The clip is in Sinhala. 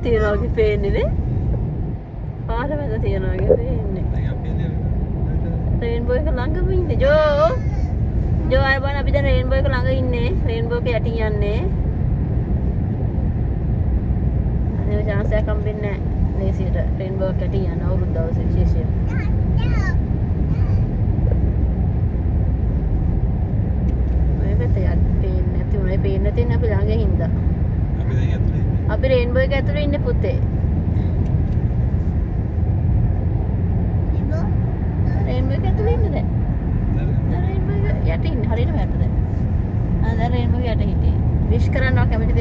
තියනවා වගේ පේන්නේ නේ. පාර මැද තියනවා වගේ පේන්නේ. රේන්බෝ එක ළඟම ඉන්නේ. ජෝ ආය බලන්න අපි දැන් රේන්බෝ එක ළඟ ඉන්නේ. රේන්බෝ එක යටින් යන්නේ. අනේ chance එකක් හම්බෙන්නේ නැහැ. ලේසියට රේන්බෝ එක යටින් යන අවුරුදු දවසේ විශේෂයෙන්. පේන්නේ නැති අපි ළඟ හින්දා. අපි රේන්බෝ එක ඇතුලේ ඉන්නේ පුතේ. රේන්බෝ එක ඇතුලේ ඉන්නේ දැන්. රේන්බෝ එක යට ඉන්නේ හරියට වැට දැන්. දැන් රේන්බෝ එක යට හිටියේ. විශ් කරනවා කැමතිද?